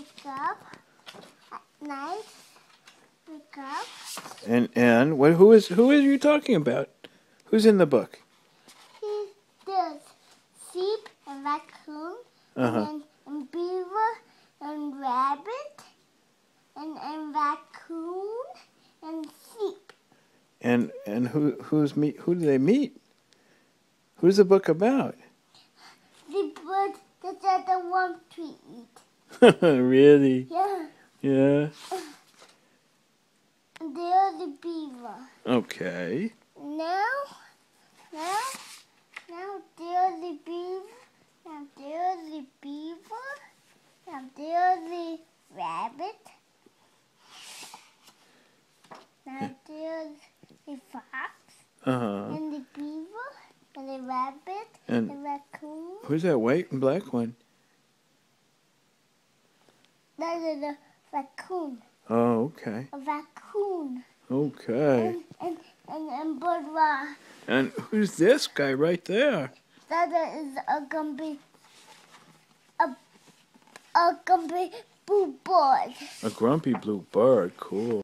wake up at night. Wake up. And what? Who is you talking about? Who's in the book? There's sheep and raccoon, and beaver and rabbit, and raccoon and sheep. And who do they meet? Who's the book about? The bird that the one to eat. Really? Yeah. Yeah. And there's the beaver. Okay. Now there's the beaver. Now there's the beaver. Now there's the rabbit. Now there's the fox. And the beaver. And the rabbit. And the raccoon. Who's that white and black one? That is a raccoon. Oh, okay. A raccoon. Okay. And bird. And who's this guy right there? That is a grumpy blue bird. A grumpy blue bird. Cool.